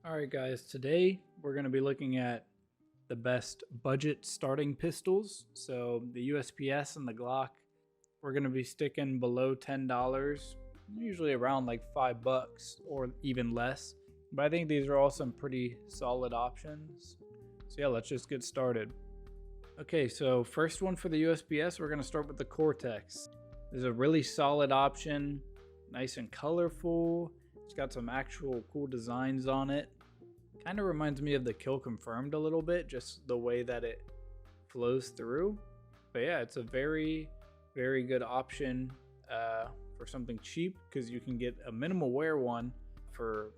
Alright guys, today we're going to be looking at the best budget starting pistols. So the USPS and the Glock, we're going to be sticking below $10, usually around like $5 or even less. But I think these are all some pretty solid options. So yeah, let's just get started. Okay, so first one for the USPS, we're going to start with the Cortex. This is a really solid option, nice and colorful. It's got some actual cool designs on it. Kind of reminds me of the Kill Confirmed a little bit, just the way that it flows through. But yeah, it's a very, very good option for something cheap, because you can get a minimal wear one for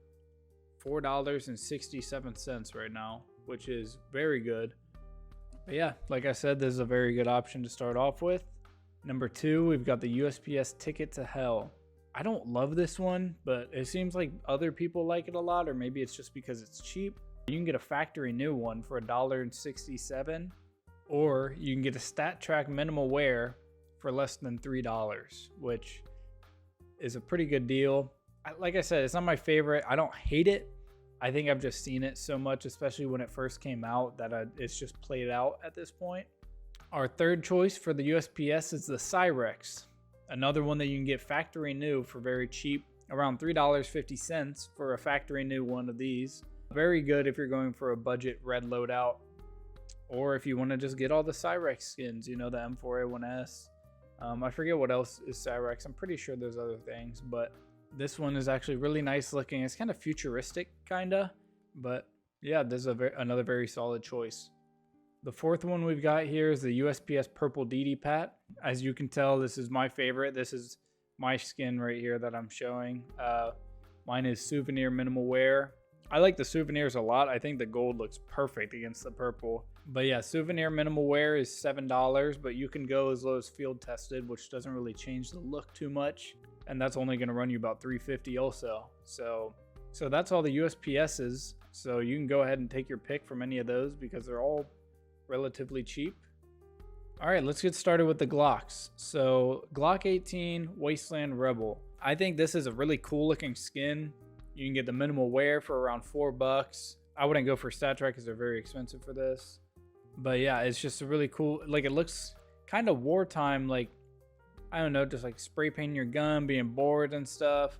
$4.67 right now, which is very good. But yeah, like I said, this is a very good option to start off with. Number two, we've got the USPS Ticket to Hell. I don't love this one, but it seems like other people like it a lot, or maybe it's just because it's cheap. You can get a factory new one for $1.67, or you can get a StatTrak minimal wear for less than $3, which is a pretty good deal. Like I said, it's not my favorite. I don't hate it. I think I've just seen it so much, especially when it first came out, that it's just played out at this point. Our third choice for the USPS is the Cyrex. Another one that you can get factory new for very cheap, around $3.50 for a factory new one of these. Very good if you're going for a budget red loadout, or if you want to just get all the Cyrex skins, you know, the M4A1S. I forget what else is Cyrex. I'm pretty sure there's other things, but this one is actually really nice looking. It's kind of futuristic, but yeah, this is another very solid choice. The fourth one we've got here is the USPS Purple DD Pat. As you can tell, this is my favorite. This is my skin right here that I'm showing. Mine is Souvenir Minimal Wear. I like the souvenirs a lot. I think the gold looks perfect against the purple. But yeah, Souvenir Minimal Wear is $7, but you can go as low as Field Tested, which doesn't really change the look too much. And that's only going to run you about $3.50 also. So that's all the USPSs. So you can go ahead and take your pick from any of those, because they're all relatively cheap. All right, let's get started with the Glocks. So Glock 18 Wasteland Rebel. I think this is a really cool looking skin. You can get the minimal wear for around $4. I wouldn't go for StatTrak because they're very expensive for this. But yeah, it's just a really cool, like, it looks kind of wartime, like, I don't know, just like spray painting your gun, being bored and stuff.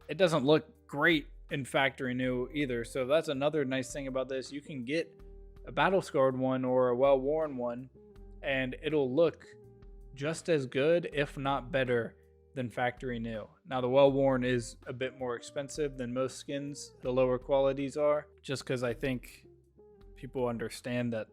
It doesn't look great in factory new either. So that's another nice thing about this. You can get a battle scarred one or a well-worn one, and it'll look just as good, if not better, than factory new. Now, the well-worn is a bit more expensive than most skins, the lower qualities are, just because I think people understand that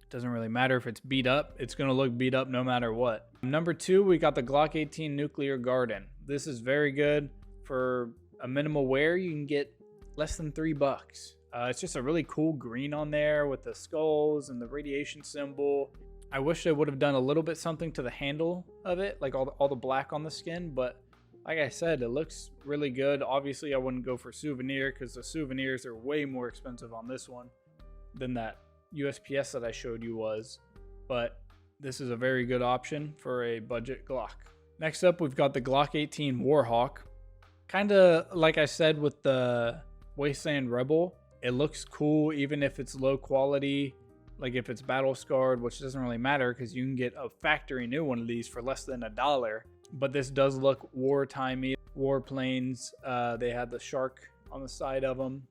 it doesn't really matter if it's beat up. It's going to look beat up no matter what. Number two, we got the Glock 18 Nuclear Garden. This is very good. For a minimal wear, you can get less than $3. It's just a really cool green on there with the skulls and the radiation symbol. I wish they would have done a little bit something to the handle of it, like all the black on the skin, but like I said, it looks really good. Obviously, I wouldn't go for souvenir, because the souvenirs are way more expensive on this one than that USPS that I showed you was, but this is a very good option for a budget Glock. Next up, we've got the Glock 18 Warhawk. Kind of like I said with the Wasteland Rebel, it looks cool even if it's low quality, like if it's battle scarred, which doesn't really matter because you can get a factory new one of these for less than $1. But this does look wartimey. Warplanes, they had the shark on the side of them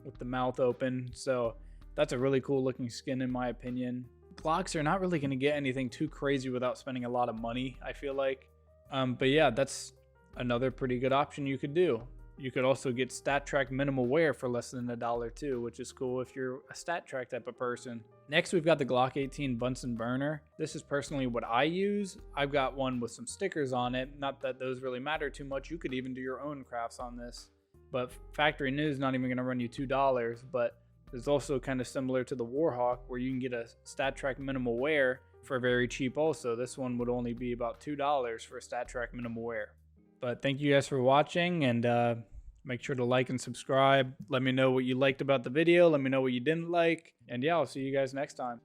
with the mouth open. So that's a really cool looking skin in my opinion. Glocks are not really going to get anything too crazy without spending a lot of money, I feel like. But yeah, that's another pretty good option you could do. You could also get StatTrak minimal wear for less than $1 too, which is cool if you're a StatTrak type of person. Next, we've got the Glock 18 Bunsen burner. This is personally what I use. I've got one with some stickers on it. Not that those really matter too much. You could even do your own crafts on this. But factory new is not even going to run you $2. But it's also kind of similar to the Warhawk, where you can get a StatTrak minimal wear for very cheap also. This one would only be about $2 for a StatTrak minimal wear. But thank you guys for watching, and make sure to like and subscribe. Let me know what you liked about the video. Let me know what you didn't like. And yeah, I'll see you guys next time.